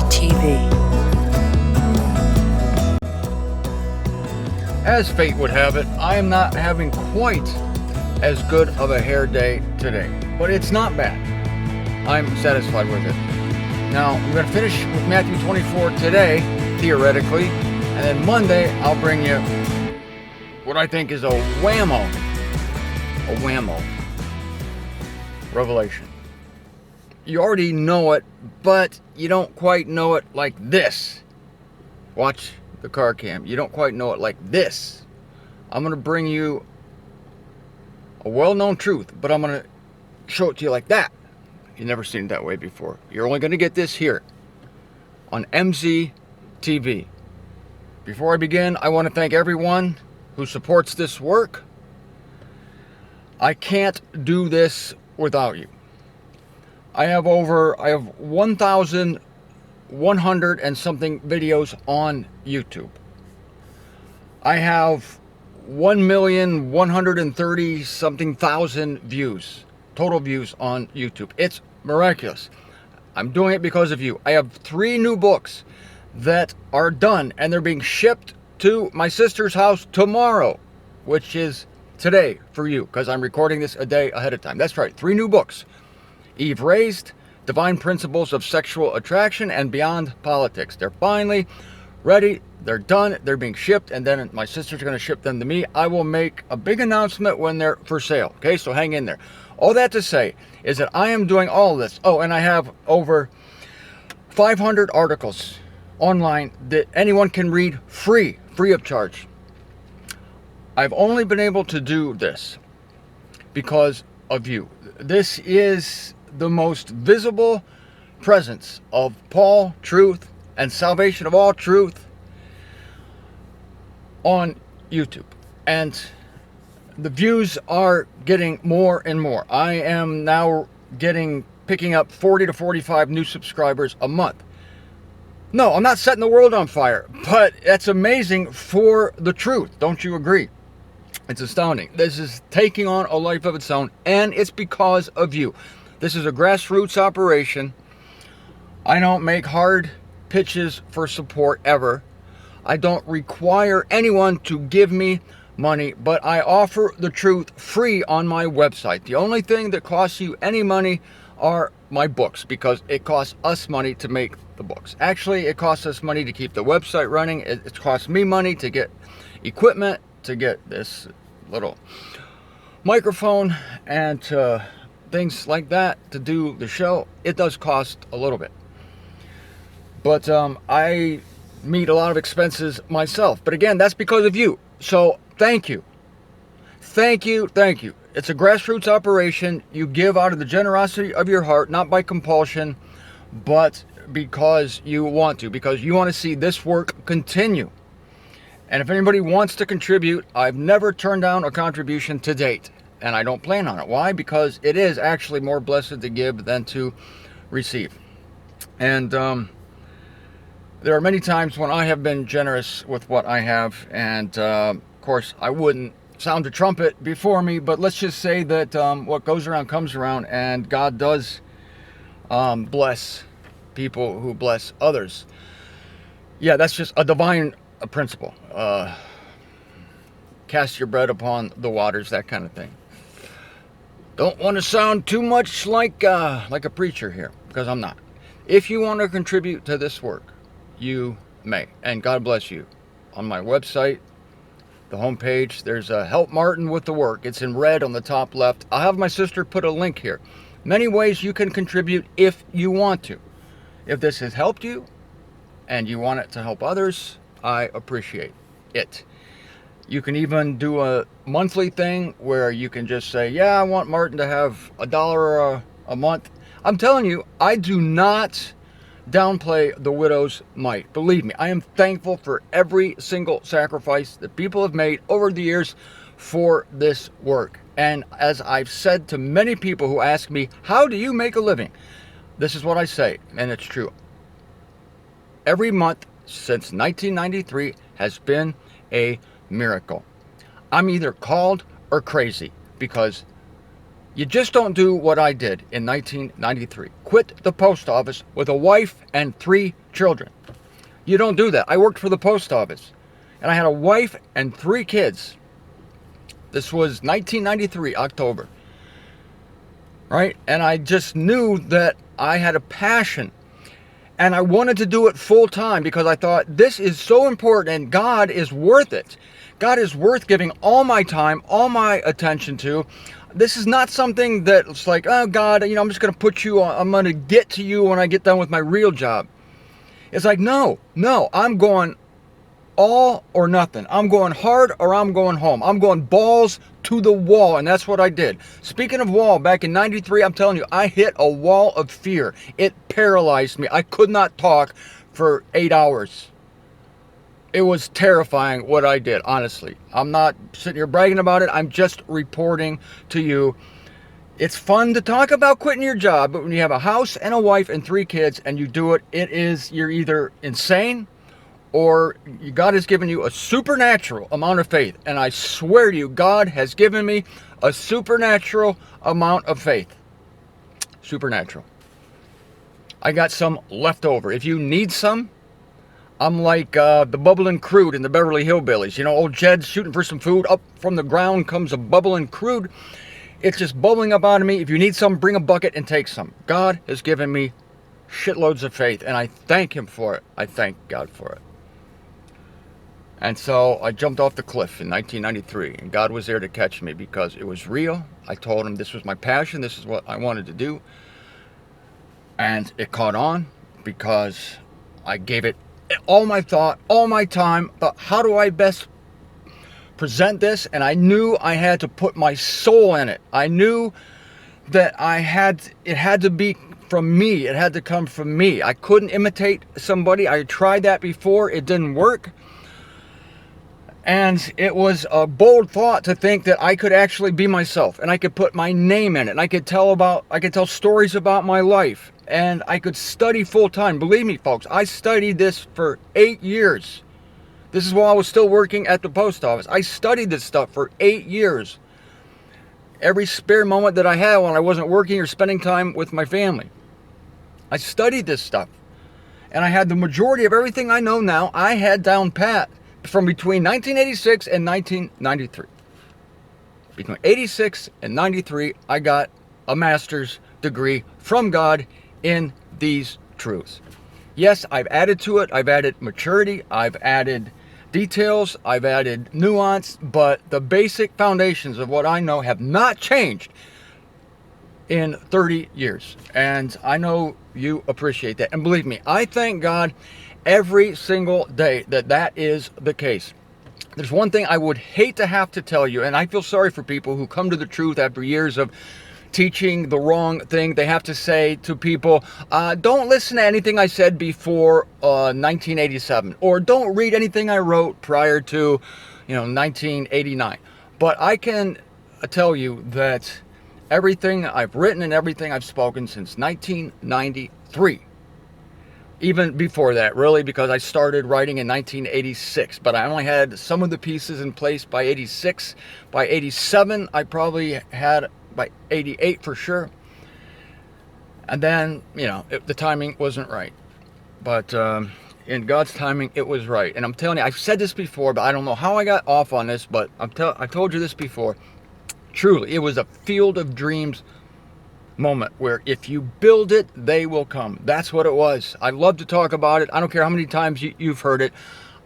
MZTV. As fate would have it, I am not having quite as good of a hair day today, but it's not bad. I'm satisfied with it. Now, I'm going to finish with Matthew 24 today, theoretically, and then Monday I'll bring you what I think is a whammo revelation. You already know it, but you don't quite know it like this. Watch the car cam. You don't quite know it like this. I'm going to bring you a well-known truth, but I'm going to show it to you like that. You've never seen it that way before. You're only going to get this here on MZTV. Before I begin, I want to thank everyone who supports this work. I can't do this without you. I have 1,100 and something videos on YouTube. I have 1,130 something thousand views, total views on YouTube. It's miraculous. I'm doing it because of you. I have 3 new books that are done and they're being shipped to my sister's house tomorrow, which is today for you, because I'm recording this a day ahead of time. That's right, 3 new books. Eve Raised, Divine Principles of Sexual Attraction, and Beyond Politics. They're finally ready. They're done. They're being shipped, and then my sister's going to ship them to me. I will make a big announcement when they're for sale. Okay, so hang in there. All that to say is that I am doing all of this. Oh, and I have over 500 articles online that anyone can read free of charge. I've only been able to do this because of you. This is the most visible presence of Paul truth and salvation of all truth on YouTube. And the views are getting more and more. I am now picking up 40 to 45 new subscribers a month. No, I'm not setting the world on fire, but that's amazing for the truth. Don't you agree? It's astounding. This is taking on a life of its own, and it's because of you. This is a grassroots operation. I don't make hard pitches for support ever. I don't require anyone to give me money, but I offer the truth free on my website. The only thing that costs you any money are my books, because it costs us money to make the books. Actually, it costs us money to keep the website running. It costs me money to get equipment, to get this little microphone, and things like that to do the show. It does cost a little bit, but I meet a lot of expenses myself. But again, that's because of you. So thank you. It's a grassroots operation. You give out of the generosity of your heart, not by compulsion, but because you want to, because you want to see this work continue. And if anybody wants to contribute, I've never turned down a contribution to date, and I don't plan on it. Why? Because it is actually more blessed to give than to receive. And there are many times when I have been generous with what I have, and of course I wouldn't sound a trumpet before me, but let's just say that what goes around comes around, and God does bless people who bless others. Yeah, that's just a divine principle. Cast your bread upon the waters, that kind of thing. Don't want to sound too much like a preacher here, because I'm not. If you want to contribute to this work, you may, and God bless you. On my website, the homepage, there's a Help Martin with the Work. It's in red on the top left. I'll have my sister put a link here. Many ways you can contribute if you want to. If this has helped you and you want it to help others, I appreciate it. You can even do a monthly thing where you can just say, yeah, I want Martin to have $1 a month. I'm telling you, I do not downplay the widow's might. Believe me, I am thankful for every single sacrifice that people have made over the years for this work. And as I've said to many people who ask me, how do you make a living? This is what I say, and it's true. Every month since 1993 has been a miracle. I'm either called or crazy, because you just don't do what I did in 1993. Quit the post office with a wife and 3 children. You don't do that. I worked for the post office, and I had a wife and 3 kids. This was 1993, October. Right? And I just knew that I had a passion, and I wanted to do it full time because I thought this is so important and God is worth it. God is worth giving all my time, all my attention to. This is not something that's like, oh God, I'm just going to put you on, I'm going to get to you when I get done with my real job. It's like, no, I'm going all or nothing. I'm going hard or I'm going home. I'm going balls to the wall, and that's what I did. Speaking of wall, back in 93, I'm telling you, I hit a wall of fear. It paralyzed me. I could not talk for 8 hours. It was terrifying what I did, honestly. I'm not sitting here bragging about it. I'm just reporting to you. It's fun to talk about quitting your job, but when you have a house and a wife and 3 kids and you do it, you're either insane or God has given you a supernatural amount of faith. And I swear to you, God has given me a supernatural amount of faith. Supernatural. I got some left over. If you need some, I'm like the bubbling crude in the Beverly Hillbillies. Old Jed's shooting for some food. Up from the ground comes a bubbling crude. It's just bubbling up out of me. If you need some, bring a bucket and take some. God has given me shitloads of faith, and I thank Him for it. I thank God for it. And so I jumped off the cliff in 1993, and God was there to catch me because it was real. I told Him this was my passion. This is what I wanted to do. And it caught on because I gave it all my thought, all my time. But how do I best present this? And I knew I had to put my soul in it. I knew that it had to be from me. It had to come from me. I couldn't imitate somebody. I tried that before. It didn't work. And it was a bold thought to think that I could actually be myself, and I could put my name in it, and I could tell stories about my life, and I could study full time. Believe me, folks, I studied this for 8 years. This is while I was still working at the post office. I studied this stuff for 8 years. Every spare moment that I had when I wasn't working or spending time with my family, I studied this stuff. And I had the majority of everything I know now, I had down pat from between 1986 and 1993. Between 86 and 93, I got a master's degree from God in these truths. Yes, I've added to it. I've added maturity. I've added details. I've added nuance. But the basic foundations of what I know have not changed in 30 years. And I know you appreciate that. And believe me, I thank God every single day that is the case. There's one thing I would hate to have to tell you, and I feel sorry for people who come to the truth after years of teaching the wrong thing. They have to say to people, don't listen to anything I said before 1987, or don't read anything I wrote prior to 1989. But I can tell you that everything I've written and everything I've spoken since 1993, even before that, really, because I started writing in 1986, but I only had some of the pieces in place by 86. By 87, I probably had by 88 for sure. And then, the timing wasn't right. But in God's timing, it was right. And I'm telling you, I've said this before, but I don't know how I got off on this, but I told you this before. Truly, it was a field of dreams moment where if you build it, they will come. That's what it was. I love to talk about it. I don't care how many times you've heard it.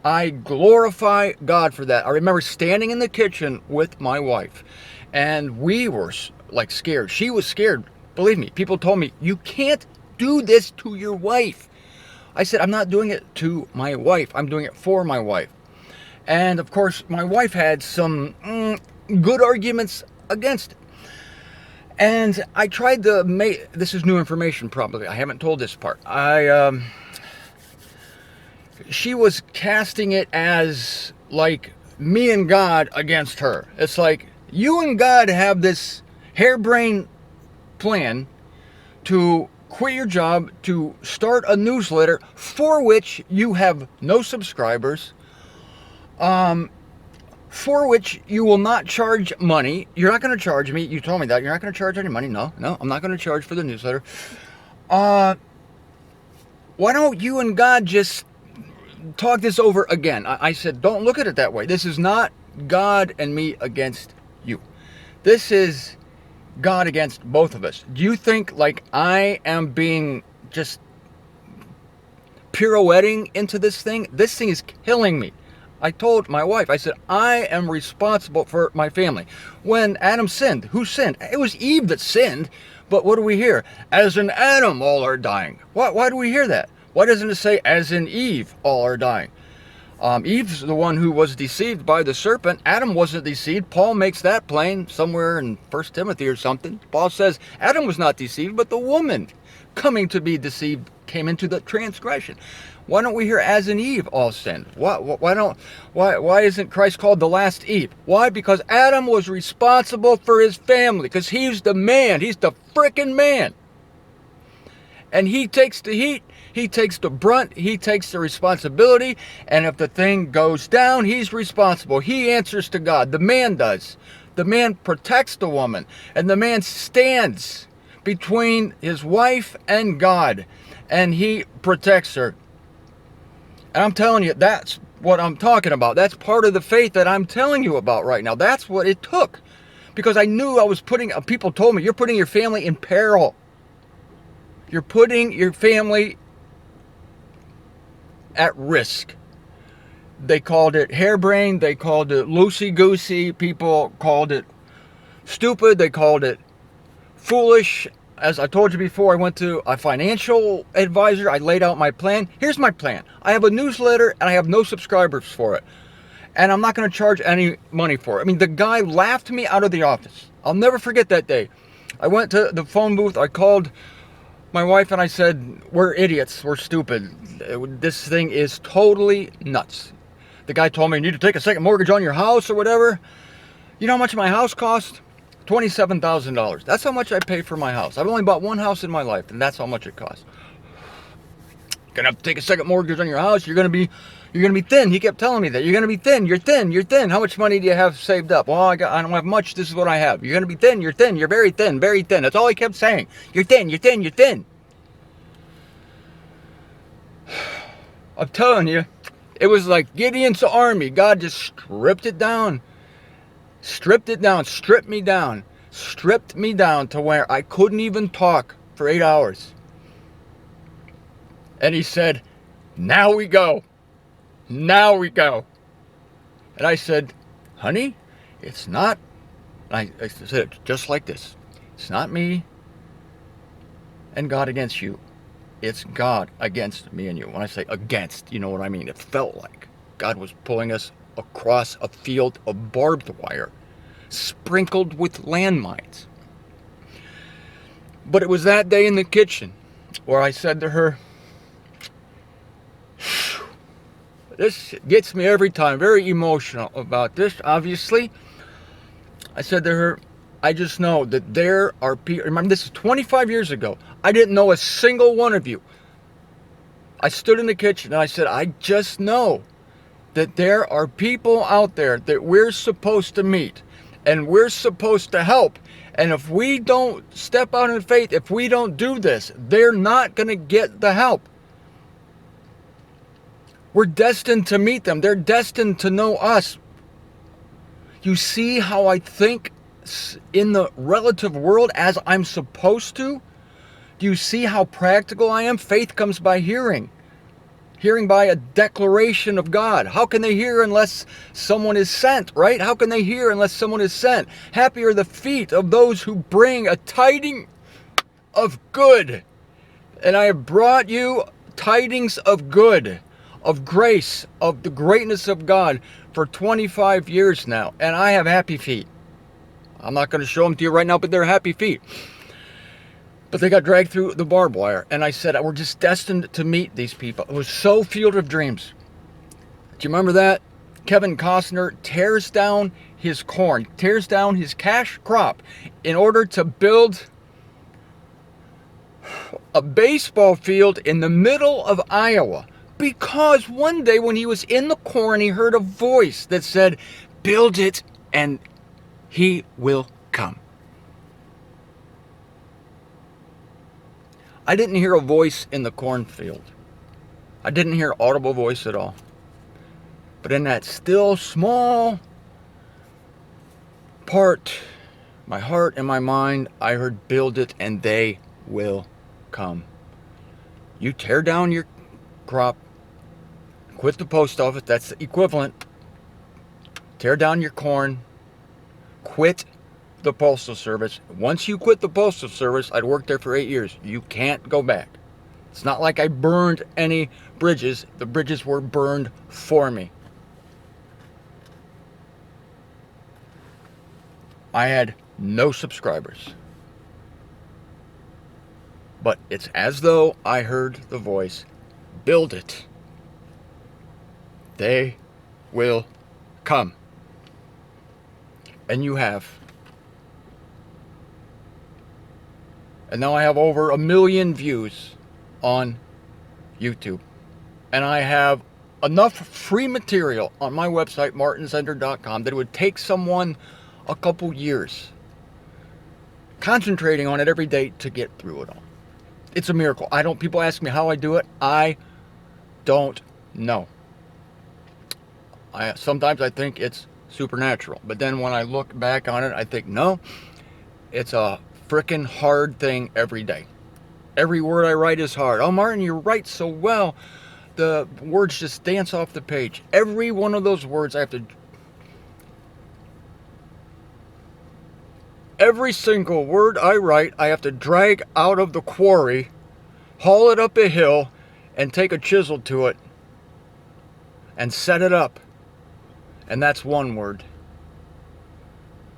I glorify God for that. I remember standing in the kitchen with my wife, and we were like scared. She was scared. Believe me, people told me, you can't do this to your wife. I said, I'm not doing it to my wife. I'm doing it for my wife. And of course, my wife had some good arguments against it. And I tried to make, this is new information probably, I haven't told this part. She was casting it as like me and God against her. It's like, you and God have this harebrained plan to quit your job, to start a newsletter for which you have no subscribers, for which you will not charge money. You're not going to charge me. You told me that. You're not going to charge any money. No, I'm not going to charge for the newsletter. Why don't you and God just talk this over again? I said, don't look at it that way. This is not God and me against you. This is God against both of us. Do you think like I am being just pirouetting into this thing? This thing is killing me. I told my wife, I said, I am responsible for my family. When Adam sinned, who sinned? It was Eve that sinned. But what do we hear? As in Adam, all are dying. Why do we hear that? Why doesn't it say, as in Eve, all are dying? Eve's the one who was deceived by the serpent. Adam wasn't deceived. Paul makes that plain somewhere in 1 Timothy or something. Paul says Adam was not deceived, but the woman coming to be deceived came into the transgression. Why don't we hear as in Eve all sinned? Why isn't Christ called the last Eve? Why? Because Adam was responsible for his family, because he's the man. He's the frickin' man. And he takes the heat, he takes the brunt, he takes the responsibility, and if the thing goes down, he's responsible. He answers to God. The man does. The man protects the woman, and the man stands between his wife and God, and he protects her. And I'm telling you, that's what I'm talking about. That's part of the faith that I'm telling you about right now. That's what it took. Because I knew I was people told me, you're putting your family in peril. You're putting your family at risk. They called it harebrained. They called it loosey-goosey. People called it stupid. They called it foolish. As I told you before, I went to a financial advisor. I laid out my plan. Here's my plan. I have a newsletter and I have no subscribers for it. And I'm not going to charge any money for it. I mean, the guy laughed me out of the office. I'll never forget that day. I went to the phone booth. I called my wife and I said, we're idiots. We're stupid. This thing is totally nuts. The guy told me, you need to take a second mortgage on your house or whatever. You know how much my house cost? $27,000. That's how much I pay for my house. I've only bought one house in my life, and that's how much it costs. You're gonna have to take a second mortgage on your house. You're gonna be thin. He kept telling me that. You're gonna be thin. You're thin. You're thin. How much money do you have saved up? Well, I don't have much. This is what I have. You're gonna be thin. You're thin. You're very thin. Very thin. That's all he kept saying. You're thin. You're thin. You're thin. I'm telling you, it was like Gideon's army. God just stripped it down. Stripped it down. Stripped me down. Stripped me down to where I couldn't even talk for 8 hours. And he said, now we go. Now we go. And I said, honey, it's not. I said it just like this. It's not me and God against you. It's God against me and you. When I say against, you know what I mean. It felt like God was pulling us across a field of barbed wire, sprinkled with landmines. But it was that day in the kitchen where I said to her, this gets me every time, very emotional about this, obviously. I said to her, I just know that there are people, remember this is 25 years ago, I didn't know a single one of you. I stood in the kitchen and I said, I just know that there are people out there that we're supposed to meet and we're supposed to help. And if we don't step out in faith, if we don't do this, they're not going to get the help. We're destined to meet them. They're destined to know us. You see how I think in the relative world as I'm supposed to? Do you see how practical I am? Faith comes by hearing. Hearing by a declaration of God. How can they hear unless someone is sent, right? How can they hear unless someone is sent? Happy are the feet of those who bring a tiding of good. And I have brought you tidings of good, of grace, of the greatness of God for 25 years now. And I have happy feet. I'm not going to show them to you right now, but they're happy feet. But they got dragged through the barbed wire. And I said, we're just destined to meet these people. It was so Field of Dreams. Do you remember that? Kevin Costner tears down his corn, tears down his cash crop in order to build a baseball field in the middle of Iowa. Because one day when he was in the corn, he heard a voice that said, build it and he will come. I didn't hear a voice in the cornfield. I didn't hear audible voice at all. But in that still small part, my heart and my mind, I heard, build it and they will come. You tear down your crop, quit the post office, that's the equivalent. Tear down your corn, quit the Postal Service. Once you quit the Postal Service, I'd worked there for 8 years. You can't go back. It's not like I burned any bridges. The bridges were burned for me. I had no subscribers. But it's as though I heard the voice, build it. They will come. And you have. And now I have over 1 million views on YouTube. And I have enough free material on my website, martinzender.com, that it would take someone a couple years concentrating on it every day to get through it all. It's a miracle. People ask me how I do it. I don't know. Sometimes I think it's supernatural. But then when I look back on it, I think, no, it's a freaking hard thing every day. Every word I write is hard. Oh, Martin, you write so well. The words just dance off the page. Every one of those words I have to... Every single word I write, I have to drag out of the quarry, haul it up a hill, and take a chisel to it, and set it up. And that's one word.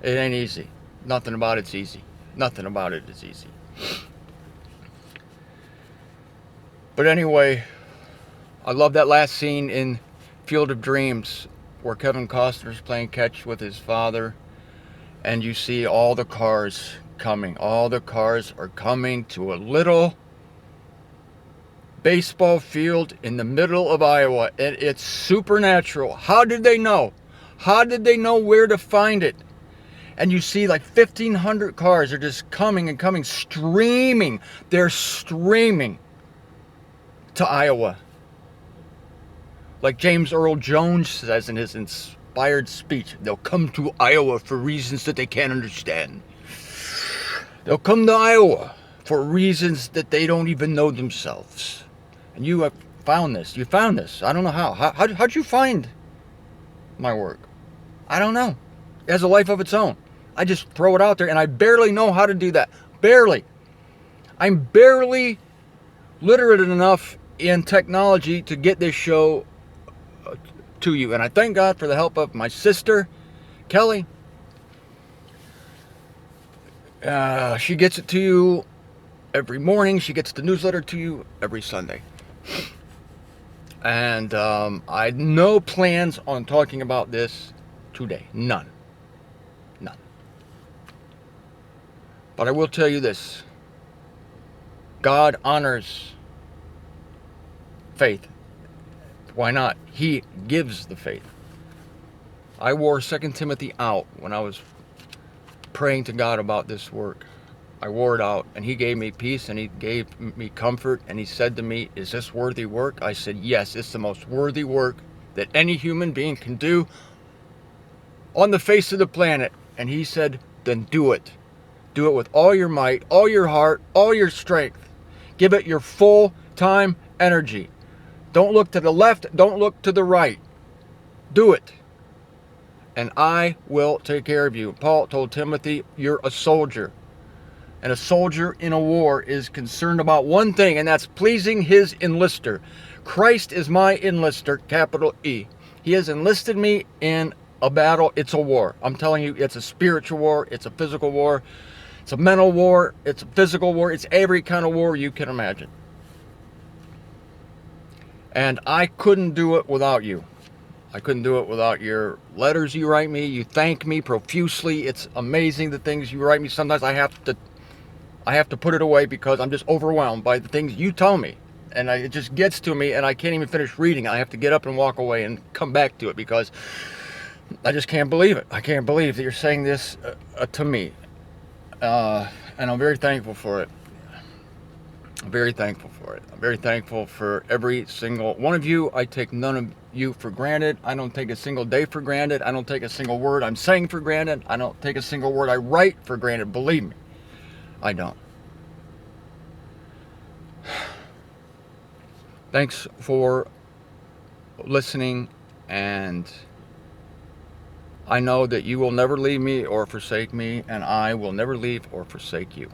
It ain't easy. Nothing about it's easy. Nothing about it is easy. But anyway, I love that last scene in Field of Dreams where Kevin Costner's playing catch with his father, and you see all the cars coming. All the cars are coming to a little baseball field in the middle of Iowa, and it's supernatural. How did they know? How did they know where to find it? And you see like 1,500 cars are just coming and coming, streaming. They're streaming to Iowa. Like James Earl Jones says in his inspired speech, they'll come to Iowa for reasons that they can't understand. They'll come to Iowa for reasons that they don't even know themselves. And you have found this. You found this. I don't know how. How'd you find my work? I don't know. It has a life of its own. I just throw it out there, and I barely know how to do that. Barely. I'm barely literate enough in technology to get this show to you. And I thank God for the help of my sister, Kelly. She gets it to you every morning. She gets the newsletter to you every Sunday. And I had no plans on talking about this today. None. None. But I will tell you this. God honors faith. Why not? He gives the faith. I wore 2 Timothy out when I was praying to God about this work. I wore it out, and he gave me peace, and he gave me comfort, and he said to me, is this worthy work? I said, yes, it's the most worthy work that any human being can do on the face of the planet. And he said, then do it. Do it with all your might, all your heart, all your strength. Give it your full-time energy. Don't look to the left, don't look to the right. Do it. And I will take care of you. Paul told Timothy, you're a soldier. And a soldier in a war is concerned about one thing, and that's pleasing his enlister. Christ is my enlister, capital E. He has enlisted me in a battle. It's a war. I'm telling you, it's a spiritual war. It's a physical war. It's a mental war. It's a physical war. It's every kind of war you can imagine. And I couldn't do it without you. I couldn't do it without your letters you write me. You thank me profusely. It's amazing the things you write me. Sometimes I have to put it away because I'm just overwhelmed by the things you tell me. And it just gets to me, and I can't even finish reading. I have to get up and walk away and come back to it because I just can't believe it. I can't believe that you're saying this to me. And I'm very thankful for it. I'm very thankful for it. I'm very thankful for every single one of you. I take none of you for granted. I don't take a single day for granted. I don't take a single word I'm saying for granted. I don't take a single word I write for granted. Believe me, I don't. Thanks for listening, and I know that you will never leave me or forsake me, and I will never leave or forsake you.